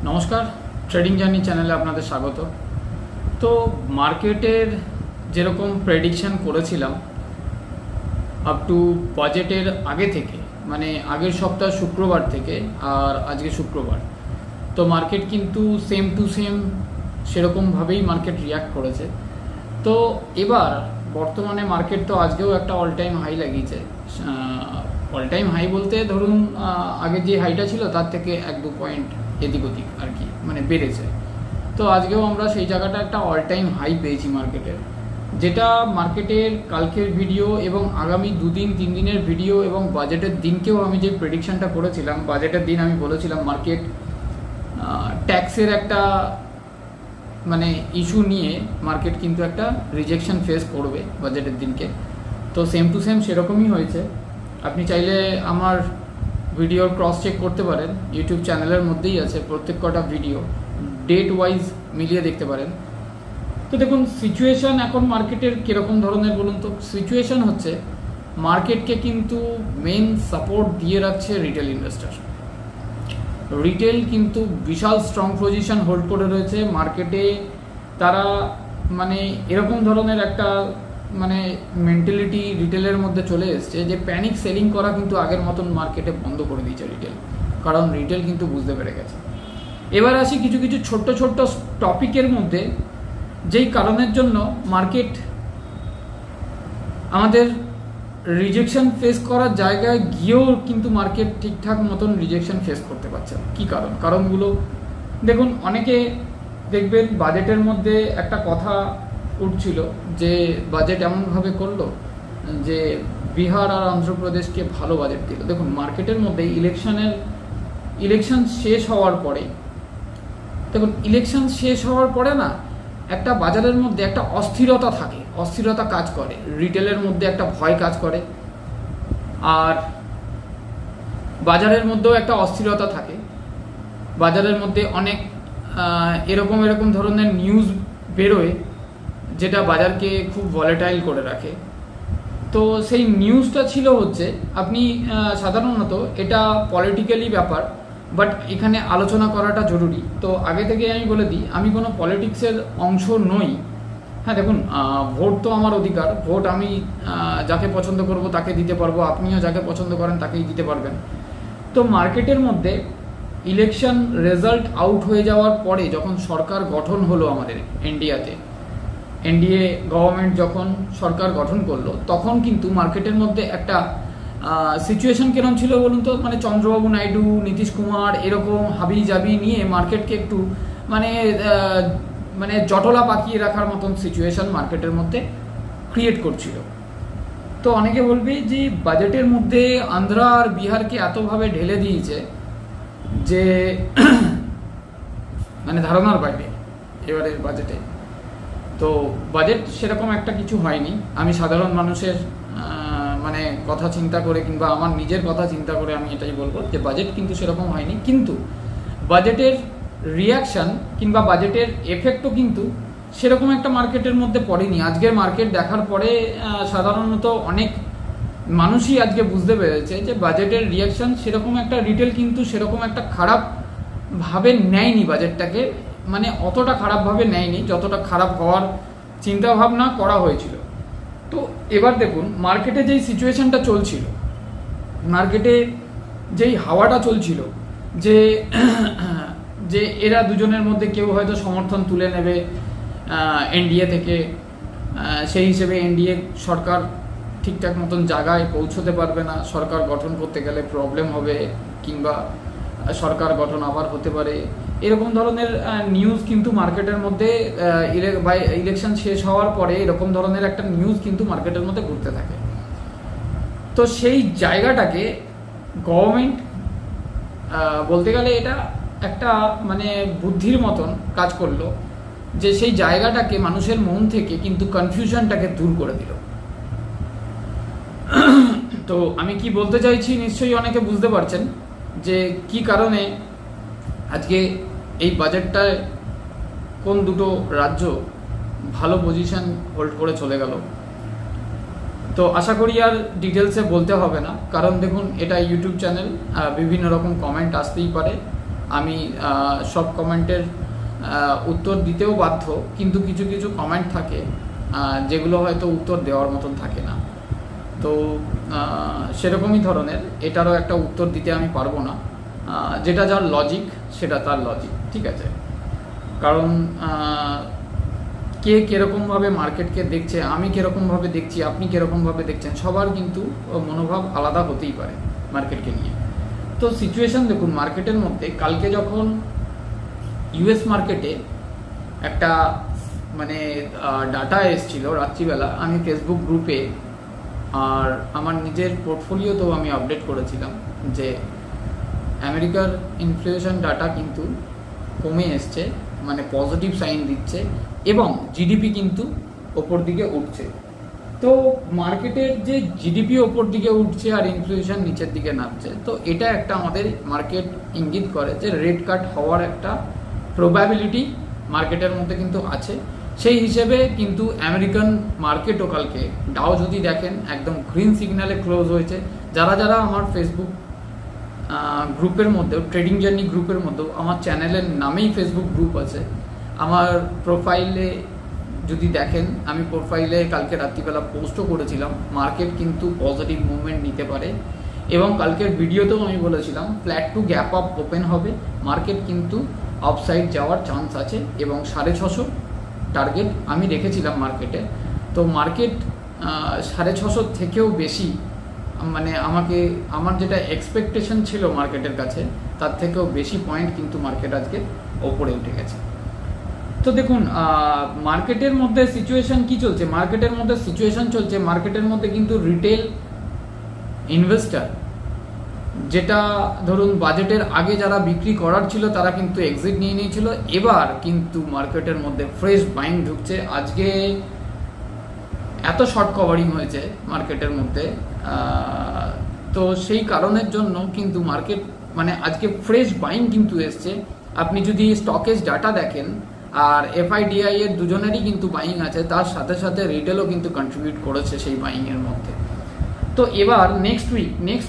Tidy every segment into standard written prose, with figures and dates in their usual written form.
নমস্কার, trading journey চ্যানেলে আপনাদের স্বাগত। তো মার্কেটের যেরকম প্রেডিকশান করেছিলাম আপ টু বাজেটের আগে থেকে, মানে আগের সপ্তাহ শুক্রবার থেকে আর আজকে শুক্রবার, তো মার্কেট কিন্তু সেম টু সেম সেরকমভাবেই মার্কেট রিয়াক্ট করেছে। তো এবার বর্তমানে মার্কেট তো আজকেও একটা অল টাইম হাই লাগিয়েছে। অল টাইম হাই বলতে ধরুন আগের যে হাইটা ছিল তার থেকে 1-2 পয়েন্ট এদিক ওদিক আর কি, মানে বেড়েছে। তো আজকেও আমরা সেই জায়গাটা একটা অল টাইম হাই পেয়েছি মার্কেটের, যেটা মার্কেটের কালকের ভিডিও এবং আগামী 2-3 দিনের ভিডিও এবং বাজেটের দিনকেও আমি যে প্রেডিকশানটা করেছিলাম, বাজেটের দিন আমি বলেছিলাম মার্কেট ট্যাক্সের একটা মানে ইস্যু নিয়ে মার্কেট কিন্তু একটা রিজেকশন ফেস করবে বাজেটের দিনকে। তো সেম টু সেম সেরকমই হয়েছে। আপনি চাইলে আমার ভিডিওর ক্রস চেক করতে পারেন, ইউটিউব চ্যানেলের মধ্যেই আছে প্রত্যেক কটা ভিডিও, ডেট ওয়াইজ মিলিয়ে দেখতে পারেন। তো দেখুন সিচুয়েশান এখন মার্কেটের কীরকম ধরনের বলুন তো। সিচুয়েশান হচ্ছে মার্কেটকে কিন্তু মেন সাপোর্ট দিয়ে রাখছে রিটেল ইনভেস্টার। রিটেল কিন্তু বিশাল স্ট্রং পজিশন হোল্ড করে রয়েছে মার্কেটে। তারা মানে এরকম ধরনের একটা মানে মেন্টালিটি রিটেলের মধ্যে চলে এসছে যে প্যানিক সেলিং করা কিন্তু আগের মতন মার্কেটে বন্ধ করে দিয়েছে রিটেল, কারণ রিটেল কিন্তু বুঝতে পেরে গেছে। এবার আসি কিছু কিছু ছোট্ট ছোট্ট টপিকের মধ্যে, যেই কারণের জন্য মার্কেট আমাদের রিজেকশন ফেস করার জায়গায় গিয়েও কিন্তু মার্কেট ঠিকঠাক মতন রিজেকশন ফেস করতে পারছে না। কী কারণগুলো দেখুন। অনেকে দেখবেন বাজেটের মধ্যে একটা কথা উঠছিল যে বাজেট এমনভাবে করলো যে বিহার আর অন্ধ্রপ্রদেশকে ভালো বাজেট দিল। দেখুন মার্কেটের মধ্যে ইলেকশন শেষ হওয়ার পরে, দেখুন ইলেকশন শেষ হওয়ার পরে না একটা বাজারের মধ্যে একটা অস্থিরতা থাকে, অস্থিরতা কাজ করে, রিটেলের মধ্যে একটা ভয় কাজ করে, আর বাজারের মধ্যেও একটা অস্থিরতা থাকে। বাজারের মধ্যে অনেক এরকম ধরনের নিউজ বেরোয় যেটা বাজারকে খুব ভলেটাইল করে রাখে। তো সেই নিউজটা ছিল হচ্ছে আপনি সাধারণত এটা পলিটিক্যালি ব্যাপার, বাট এখানে আলোচনা করাটা জরুরি। তো আগে থেকে আমি বলে দিই, আমি কোনো পলিটিক্সের অংশ নই। হ্যাঁ দেখুন, ভোট তো আমার অধিকার, ভোট আমি যাকে পছন্দ করব তাকে দিতে পারবো, আপনিও যাকে পছন্দ করেন তাকেই দিতে পারবেন। তো মার্কেটের মধ্যে ইলেকশন রেজাল্ট আউট হয়ে যাওয়ার পরে যখন সরকার গঠন হলো আমাদের এনডিএ গভর্নমেন্ট যখন সরকার গঠন করলো, তখন কিন্তু মার্কেটের মধ্যে একটা সিচুয়েশন কিরম ছিল বলুন তো। মানে চন্দ্রবাবু নাইডু, নীতিশ কুমার এরকম হাবি জাবি নিয়ে মার্কেটকে একটু মানে জটলা পাকিয়ে রাখার মতন সিচুয়েশন মার্কেটের মধ্যে ক্রিয়েট করছিল। তো অনেকে বলবে যে বাজেটের মধ্যে আন্ধ্রা আর বিহারকে এতভাবে ঢেলে দিয়েছে যে মানে ধারণার বাইরে এবারের বাজেটে। তো বাজেট সেরকম একটা কিছু হয়নি। আমি সাধারণ মানুষের মানে কথা চিন্তা করে কিংবা আমার নিজের কথা চিন্তা করে আমি এটাই বলবো যে বাজেট কিন্তু সেরকম হয়নি, কিন্তু বাজেটের রিয়াকশান কিংবা বাজেটের এফেক্টও কিন্তু সেরকম একটা মার্কেটের মধ্যে পড়েনি। আজকের মার্কেট দেখার পরে সাধারণত অনেক মানুষই আজকে বুঝতে পেরেছে যে বাজেটের রিয়াকশান সেরকম একটা রিটেল কিন্তু সেরকম একটা খারাপভাবে নেয়নি বাজেটটাকে, মানে অতটা খারাপভাবে নেয়নি যতটা খারাপ হওয়ার চিন্তা ভাবনা করা হয়েছিল। তো এবার দেখুন মার্কেটে যেই সিচুয়েশনটা চলছিল, মার্কেটে যেই হাওয়াটা চলছিল যে যে এরা দুজনের মধ্যে কেউ হয়তো সমর্থন তুলে নেবে এনডিএ থেকে, সেই হিসেবে এনডিএ সরকার ঠিকঠাক মতন জায়গায় পৌঁছতে পারবে না, সরকার গঠন করতে গেলে প্রবলেম হবে, কিংবা সরকার গঠন আবার হতে পারে, এরকম ধরনের নিউজ কিন্তু মার্কেটের মধ্যে ইলেকশন শেষ হওয়ার পরে এরকম ধরনের একটা নিউজ কিন্তু মার্কেটের মধ্যে ঘুরতে থাকে। তো সেই জায়গাটাকে গভর্নমেন্ট বলতে গেলে এটা একটা মানে বুদ্ধির মতন কাজ করলো যে সেই জায়গাটাকে মানুষের মন থেকে কিন্তু কনফিউশনটাকে দূর করে দিল। তো আমি কি বলতে চাইছি নিশ্চয়ই অনেকে বুঝতে পারছেন যে কি কারণে আজকে এই বাজেটটায় কোন দুটো রাজ্য ভালো পজিশন হোল্ড করে চলে গেল। তো আশা করি আর ডিটেলসে বলতে হবে না, কারণ দেখুন এটা ইউটিউব চ্যানেল, বিভিন্ন রকম কমেন্ট আসতেই পারে। আমি সব কমেন্টের উত্তর দিতেও বাধ্য, কিন্তু কিছু কিছু কমেন্ট থাকে যেগুলো হয়তো উত্তর দেওয়ার মতন থাকে না। তো সেরকমই ধরনের এটারও একটা উত্তর দিতে আমি পারবো না, যেটা যার লজিক সেটা তার লজিক, ঠিক আছে। কারণ কে কীরকমভাবে মার্কেটকে দেখছে, আমি কীরকমভাবে দেখছি, আপনি কীরকমভাবে দেখছেন, সবার কিন্তু মনোভাব আলাদা হতেই পারে মার্কেটকে নিয়ে। তো সিচুয়েশান দেখুন মার্কেটের মধ্যে, কালকে যখন ইউএস মার্কেটে একটা মানে ডাটা এসছিল রাত্রিবেলা, আমি ফেসবুক গ্রুপে আর আমার নিজের পোর্টফোলিওতেও আমি আপডেট করেছিলাম যে আমেরিকার ইনফ্লেশন ডাটা কিন্তু কমে এসছে, মানে পজিটিভ সাইন দিচ্ছে, এবং জিডিপি কিন্তু ওপর দিকে উঠছে। তো মার্কেটের যে জিডিপি ওপর দিকে উঠছে আর ইনফ্লেশন নিচের দিকে নামছে, তো এটা একটা আমাদের মার্কেট ইঙ্গিত করে যে রেট কাট হওয়ার একটা প্রবাবিলিটি মার্কেটের মধ্যে কিন্তু আছে। সেই হিসেবে কিন্তু আমেরিকান মার্কেটও কালকে ডাও যদি দেখেন একদম গ্রিন সিগন্যালে ক্লোজ হয়েছে। যারা যারা আমার ফেসবুক গ্রুপের মধ্যেও, ট্রেডিং জার্নি গ্রুপের মধ্যেও, আমার চ্যানেলের নামেই ফেসবুক গ্রুপ আছে, আমার প্রোফাইলে যদি দেখেন, আমি প্রোফাইলে কালকে রাত্রিবেলা পোস্টও করেছিলাম মার্কেট কিন্তু পজিটিভ মুভমেন্ট নিতে পারে, এবং কালকের ভিডিওতেও আমি বলেছিলাম flat to gap up open হবে, মার্কেট কিন্তু আপসাইড যাওয়ার চান্স আছে, এবং 650 টার্গেট আমি রেখেছিলাম মার্কেটে। তো মার্কেট 650 থেকেও বেশি, মানে আমার যেটা এক্সপেকটেশন ছিল মার্কেটের কাছে তার থেকেও বেশি পয়েন্ট কিন্তু মার্কেট আজকে ওপরে উঠে গেছে। তো দেখুন মার্কেটের মধ্যে সিচুয়েশন কি চলছে, মার্কেটের মধ্যে সিচুয়েশন চলছে, মার্কেটের মধ্যে কিন্তু রিটেল ইনভেস্টার, যেটা ধরুন বাজেটের আগে যারা বিক্রি করার ছিল তারা কিন্তু এক্সিট নিয়ে নিয়েছিল, এবার কিন্তু মার্কেটের মধ্যে ফ্রেশ বাইং ঢুকছে। আজকে এত শর্ট কভারিং হয়েছে মার্কেটের মধ্যে, তো সেই কারণের জন্য কিন্তু মার্কেট মানে আজকে ফ্রেশ বাইং কিন্তু এসছে। আপনি যদি স্টকেজ ডাটা দেখেন আর এফআইডিআই এর দুজনেরই কিন্তু বাইং আছে, তার সাথে সাথে রিটেলও কিন্তু কন্ট্রিবিউট করেছে সেই বাইং এর মধ্যে। তো এবার নেক্সট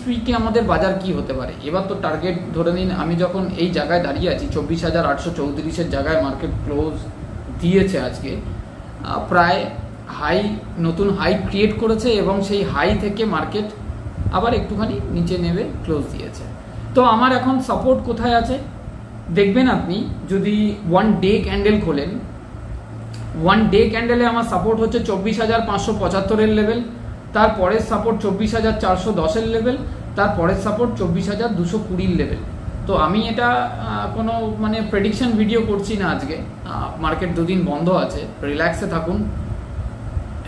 উইকে আমাদের বাজার কি হতে পারে, এবার তো টার্গেট ধরে নিন, আমি যখন এই জায়গায় দাঁড়িয়ে আছি 24,834-এর জায়গায় মার্কেট ক্লোজ দিয়েছে আজকে, প্রায় নতুন হাই ক্রিয়েট করেছে, এবং সেই হাই থেকে মার্কেট আবার একটুখানি নিচে নেমে ক্লোজ দিয়েছে। তো আমার এখন সাপোর্ট কোথায় আছে দেখবেন, আপনি যদি ওয়ান ডে ক্যান্ডেল খোলেন, ওয়ান ডে ক্যান্ডেলে আমার সাপোর্ট হচ্ছে 24,575-এর লেভেল, তারপরের সাপোর্ট 24,410-এর লেভেল, তারপরের সাপোর্ট 24,220-এর লেভেল। তো আমি এটা কোনো মানে প্রেডিকশন ভিডিও করছি না আজকে, মার্কেট দুদিন বন্ধ আছে, রিল্যাক্সে থাকুন,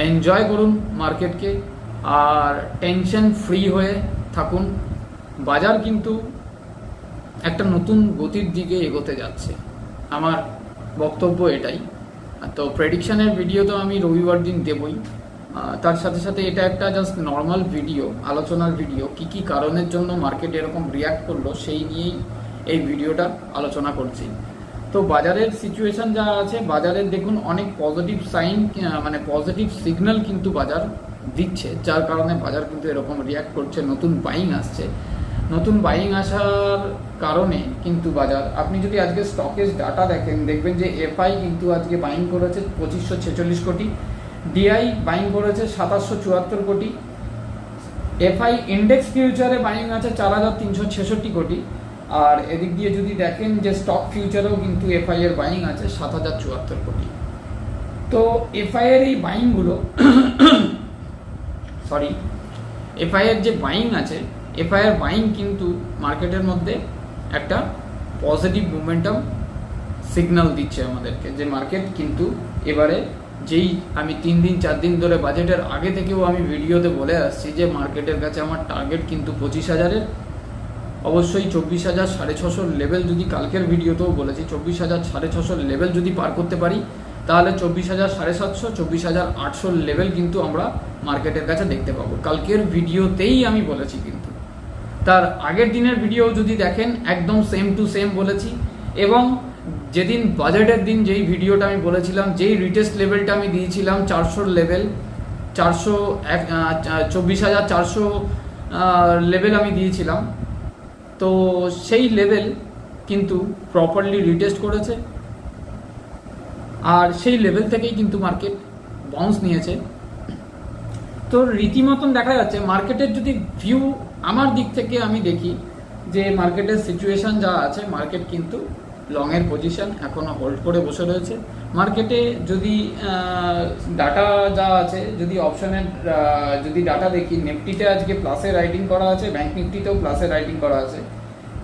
এনজয় করুন মার্কেটকে, আর টেনশন ফ্রি হয়ে থাকুন। বাজার কিন্তু একটা নতুন গতির দিকে এগোতে যাচ্ছে, আমার বক্তব্য এটাই। তো প্রেডিকশনের ভিডিও তো আমি রবিবার দিন দেবই, তার সাথে সাথে এটা একটা জাস্ট নর্মাল ভিডিও, আলোচনার ভিডিও, কি কি কারণের জন্য মার্কেট এরকম রিয়াক্ট করলো সেই নিয়েই এই ভিডিওটা আলোচনা করছি। তো বাজারের সিচুয়েশন যা আছে, বাজারের দেখুন অনেক পজিটিভ সাইন, মানে পজিটিভ সিগন্যাল কিন্তু বাজার দিচ্ছে, যার কারণে বাজার কিন্তু এরকম রিয়াক্ট করছে। নতুন বাইং আসছে, নতুন বাইং আসার কারণে কিন্তু বাজার, আপনি যদি আজকে স্টকেজ ডাটা দেখেন দেখবেন যে এফআই কিন্তু আজকে বাইং করেছে 2546 কোটি, ডিআই বাইং করেছে 2774 কোটি, এফআই ইন্ডেক্স ফিউচারে বাইং আছে 4366 কোটি, আর এদিক দিয়ে যদি দেখেন যে স্টক ফিউচারেও কিন্তু এফআই এর বাইং আছে 7074 কোটি। তো এফআই এর এই বাইংগুলো এফআই এর যে বাইং আছে, এফআই এর বাইং কিন্তু মার্কেটের মধ্যে একটা পজিটিভ মোমেন্টাম সিগন্যাল দিচ্ছে আমাদেরকে, যে মার্কেট কিন্তু এবারে যেই আমি 3 দিন 4 দিন ধরে বাজেটের আগে থেকেও আমি ভিডিওতে বলে আসছি যে মার্কেটের কাছে আমার টার্গেট কিন্তু 25,000-এর, অবশ্যই 24,650 লেভেল, যদি কালকের ভিডিওতেও বলেছি 24,650 লেভেল যদি পার করতে পারি তাহলে 24,750, 24,800 লেভেল কিন্তু আমরা মার্কেটের কাছে দেখতে পাবো। কালকের ভিডিওতেই আমি বলেছি, কিন্তু তার আগের দিনের ভিডিও যদি দেখেন একদম সেম টু সেম বলেছি। এবং যেদিন বাজেটের দিন যেই ভিডিওটা আমি বলেছিলাম, যেই রিটেস্ট লেভেলটা আমি দিয়েছিলাম 400 লেভেল, 24,400 লেভেল আমি দিয়েছিলাম, তো সেই লেভেল কিন্তু প্রপারলি রিটেস্ট করেছে, আর সেই লেভেল থেকেই কিন্তু মার্কেট বাউন্স নিয়েছে। তো রীতিমতন দেখা যাচ্ছে মার্কেটের যদি ভিউ আমার দিক থেকে আমি দেখি যে মার্কেটের সিচুয়েশন যা আছে, মার্কেট কিন্তু লংয়ের পজিশন এখনো হোল্ড করে বসে রয়েছে। মার্কেটে যদি ডাটা যা আছে, যদি অপশনের যদি ডাটা দেখি, নিফটিতে আজকে প্লাসে রাইটিং করা আছে, ব্যাংক নিফটিতেও প্লাসে রাইটিং করা আছে,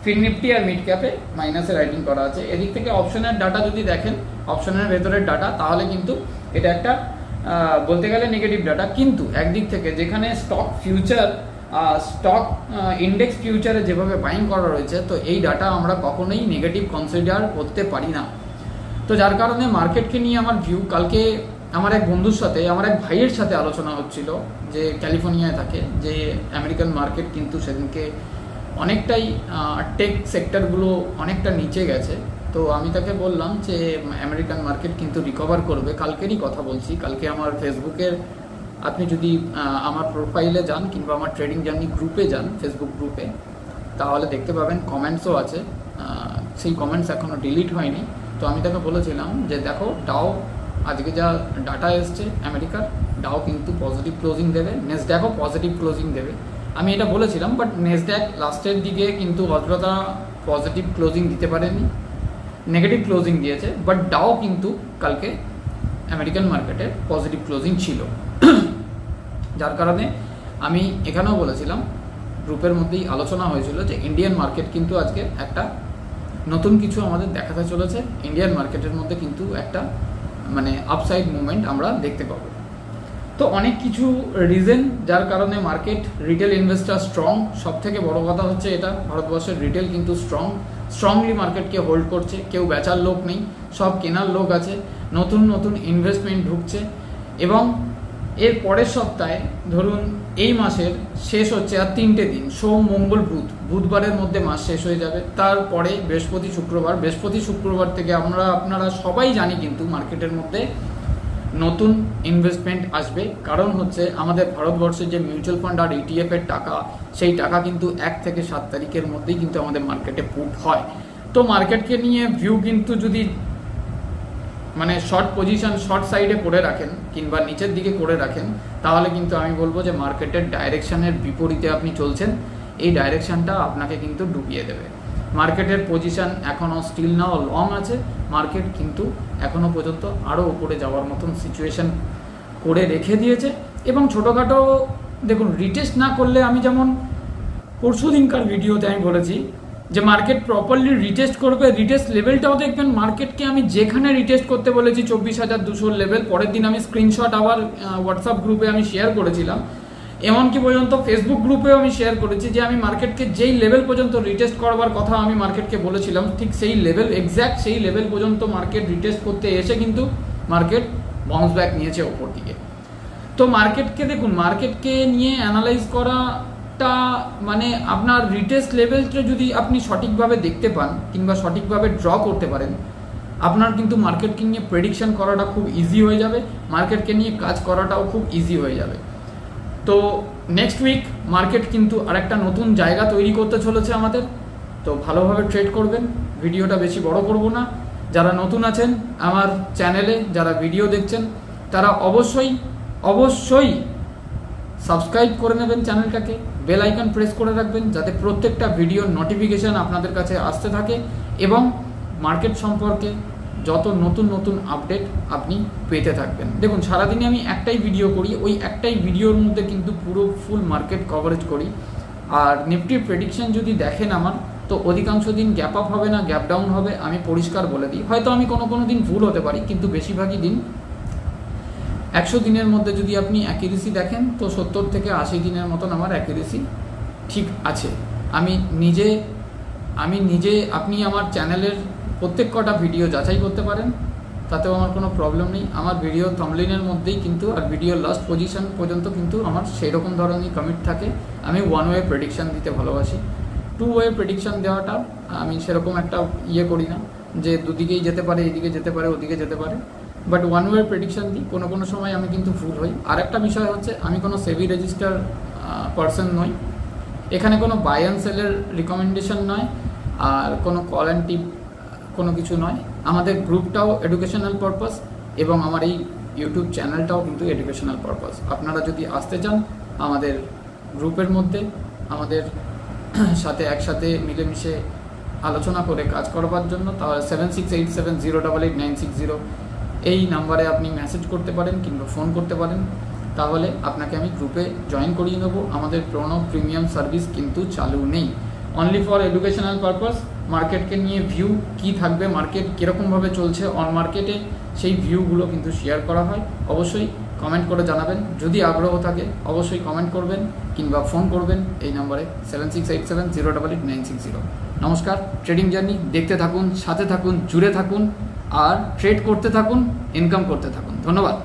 ফিন নিফটি আর মিড ক্যাপে মাইনাসে রাইটিং করা আছে। এদিক থেকে অপশনের ডাটা যদি দেখেন, অপশনের ভেতরের ডাটা, তাহলে কিন্তু এটা একটা বলতে গেলে নেগেটিভ ডাটা। কিন্তু একদিক থেকে যেখানে স্টক ফিউচার, স্টক ইন্ডেক্স ফিউচারে যেভাবে বাইং করা রয়েছে, তো এই ডাটা আমরা কখনোই নেগেটিভ কনসিডার করতে পারি না। তো যার কারণে মার্কেটকে নিয়ে আমার ভিউ, কালকে আমার এক বন্ধুর সাথে, আমার এক ভাইয়ের সাথে আলোচনা হচ্ছিল যে ক্যালিফোর্নিয়ায় থাকে, যে আমেরিকান মার্কেট কিন্তু সেদিনকে অনেকটাই টেক সেক্টরগুলো অনেকটা নিচে গেছে। তো আমি তাকে বললাম যে আমেরিকান মার্কেট কিন্তু রিকভার করবে। কালকেরই কথা বলছি, কালকে আমার ফেসবুকের, আপনি যদি আমার প্রোফাইলে যান কিংবা আমার ট্রেডিং জার্নি গ্রুপে যান, ফেসবুক গ্রুপে, তাহলে দেখতে পাবেন কমেন্টসও আছে। সেই কমেন্টস এখনও ডিলিট হয়নি। তো আমি তাকে বলেছিলাম যে দেখো, ডাও আজকে যা ডাটা এসছে আমেরিকার, ডাও কিন্তু পজিটিভ ক্লোজিং দেবে, নেসড্যাকও পজিটিভ ক্লোজিং দেবে। আমি এটা বলেছিলাম, বাট নেসড্যাক লাস্টের দিকে কিন্তু অতটা পজিটিভ ক্লোজিং দিতে পারেনি, নেগেটিভ ক্লোজিং দিয়েছে। বাট ডাও কিন্তু কালকে আমেরিকান মার্কেটের পজিটিভ ক্লোজিং ছিল। যার কারণে আমি এখানেও বলেছিলাম, গ্রুপের মধ্যেই আলোচনা হয়েছিল যে ইন্ডিয়ান মার্কেট কিন্তু আজকে একটা নতুন কিছু আমাদের দেখাতে চলেছে। ইন্ডিয়ান মার্কেটের মধ্যে কিন্তু একটা মানে আপসাইড মুভমেন্ট আমরা দেখতে পাবো। তো অনেক কিছু রিজন যার কারণে মার্কেট, রিটেল ইনভেস্টার স্ট্রং। সব থেকে বড় কথা হচ্ছে এটা, ভারতবর্ষের রিটেল কিন্তু স্ট্রংলি মার্কেটকে হোল্ড করছে। কেউ বেচার লোক নেই, সব কেনার লোক আছে। নতুন নতুন ইনভেস্টমেন্ট ঢুকছে। এবং এর পরের সপ্তাহে, ধরুন এই মাসের শেষ হচ্ছে আর 3টে দিন, সোম মঙ্গল বুধবারের মধ্যে মাস শেষ হয়ে যাবে। তারপরে বৃহস্পতি শুক্রবার থেকে আপনারা সবাই জানি কিন্তু মার্কেটের মধ্যে নতুন ইনভেস্টমেন্ট আসবে। কারণ হচ্ছে আমাদের ভারতবর্ষের যে মিউচুয়াল ফান্ড আর ইটিএফ এর টাকা, সেই টাকা কিন্তু 1 থেকে 7 তারিখের মধ্যেই কিন্তু আমাদের মার্কেটে পুট হয়। তো মার্কেটকে নিয়ে ভিউ কিন্তু যদি মানে শর্ট পজিশন, শর্ট সাইডে করে রাখেন কিংবা নিচের দিকে করে রাখেন, তাহলে কিন্তু আমি বলবো যে মার্কেটের ডাইরেকশনের বিপরীতে আপনি চলছেন। এই ডাইরেকশনটা আপনাকে কিন্তু ডুবিয়ে দেবে। মার্কেটের পজিশন এখনও স্টিল নাও লং আছে। মার্কেট কিন্তু এখনও পর্যন্ত আরও উপরে যাওয়ার মতন সিচুয়েশন করে রেখে দিয়েছে। এবং ছোটোখাটো দেখুন, রিটেস্ট না করলে, আমি যেমন পরশু দিনকার ভিডিওতে আমি বলেছি যে মার্কেট প্রপারলি রিটেস্ট করবে, রিটেস্ট লেভেলটাও দেখবেন। মার্কেটকে আমি যেখানে রিটেস্ট করতে বলেছি 24,200 লেভেল, পরের দিন আমি স্ক্রিনশট আবার হোয়াটসঅ্যাপ গ্রুপে আমি শেয়ার করেছিলাম, এমনকি পর্যন্ত ফেসবুক গ্রুপেও আমি শেয়ার করেছি যে আমি মার্কেটকে যেই লেভেল পর্যন্ত রিটেস্ট করবার কথা আমি মার্কেটকে বলেছিলাম, ঠিক সেই লেভেল, এক্স্যাক্ট সেই লেভেল পর্যন্ত মার্কেট রিটেস্ট করতে এসে কিন্তু মার্কেট বাউন্স ব্যাক নিয়েছে ওপর দিকে। তো মার্কেটকে দেখুন, মার্কেটকে নিয়ে অ্যানালাইজ করাটা মানে আপনার রিটেস্ট লেভেলটা যদি আপনি সঠিকভাবে দেখতে পান কিংবা সঠিকভাবে ড্র করতে পারেন, আপনার কিন্তু মার্কেটকে নিয়ে প্রেডিকশন করাটা খুব ইজি হয়ে যাবে, মার্কেটকে নিয়ে কাজ করাটাও খুব ইজি হয়ে যাবে। তো নেক্সট উইক মার্কেট কিন্তু আরেকটা নতুন জায়গা তৈরি করতে চলেছে আমাদের। তো ভালোভাবে ট্রেড করবেন। ভিডিওটা বেশি বড় করব না। যারা নতুন আছেন আমার চ্যানেলে, যারা ভিডিও দেখছেন, তারা অবশ্যই সাবস্ক্রাইব করে নেবেন চ্যানেলটাকে, বেল আইকন প্রেস করে রাখবেন যাতে প্রত্যেকটা ভিডিওর নোটিফিকেশান আপনাদের কাছে আসতে থাকে এবং মার্কেট সম্পর্কে যত নতুন নতুন আপডেট আপনি পেতে থাকবেন। দেখুন, সারাদিনে আমি একটাই ভিডিও করি, ওই একটাই ভিডিওর মধ্যে কিন্তু পুরো ফুল মার্কেট কভারেজ করি। আর নিফটির প্রেডিকশন যদি দেখেন আমার, তো অধিকাংশ দিন গ্যাপ আপ হবে না, গ্যাপ ডাউন হবে, আমি পরিষ্কার বলে দিই। হয়তো আমি কোনো দিন ভুল হতে পারি, কিন্তু বেশিরভাগই দিন 100 দিনের মধ্যে যদি আপনি অ্যাকিউরেসি দেখেন, তো 70 থেকে 80 দিনের মতন আমার অ্যাকিউরেসি ঠিক আছে। আমি নিজে আপনি আমার চ্যানেলের প্রত্যেক কটা ভিডিও যাচাই করতে পারেন, তাতেও আমার কোনো প্রবলেম নেই। আমার ভিডিও থাম্বনেইলের মধ্যেই কিন্তু আর ভিডিও লাস্ট পজিশন পর্যন্ত কিন্তু আমার সেই রকম ধরনের কমিট থাকে। আমি 1 ওয়ে প্রেডিকশান দিতে ভালোবাসি। 2 ওয়ে প্রেডিকশান দেওয়াটা আমি সেরকম একটা করি না যে দুদিকেই যেতে পারে, এদিকে যেতে পারে, ওদিকে যেতে পারে, বাট 1 ওয়ে প্রেডিকশান দিই। কোনো সময় আমি কিন্তু ভুল হই। আর একটা বিষয় হচ্ছে, আমি কোনো সেবি রেজিস্টার পারসন নই। এখানে কোনো বাই অ্যান্ড সেলের রিকমেন্ডেশন নয়। আর কোনো কল অ্যান্ড টিপ কোনো কিছু নয়। আমাদের গ্রুপটাও এডুকেশনাল পারপাস এবং আমার এই ইউটিউব চ্যানেলটাও কিন্তু এডুকেশনাল পারপাস। আপনারা যদি আসতে চান আমাদের গ্রুপের মধ্যে আমাদের সাথে একসাথে মিলেমিশে আলোচনা করে কাজ করবার জন্য, তাহলে 7687088960 এই নাম্বারে আপনি মেসেজ করতে পারেন কিংবা ফোন করতে পারেন, তাহলে আপনাকে আমি গ্রুপে জয়েন করিয়ে নেবো। আমাদের কোনো প্রিমিয়াম সার্ভিস কিন্তু চালু নেই, অনলি ফর এডুকেশনাল পারপাস। মার্কেটকে নিয়ে ভিউ কী থাকবে, মার্কেট কীরকমভাবে চলছে অন মার্কেটে, সেই ভিউগুলো কিন্তু শেয়ার করা হয়। অবশ্যই কমেন্ট করে জানাবেন, যদি আগ্রহ থাকে অবশ্যই কমেন্ট করবেন কিংবা ফোন করবেন এই নম্বরে 7687088960। নমস্কার। ট্রেডিং জার্নি দেখতে থাকুন, সাথে থাকুন, জুড়ে থাকুন আর ট্রেড করতে থাকুন, ইনকাম করতে থাকুন। ধন্যবাদ।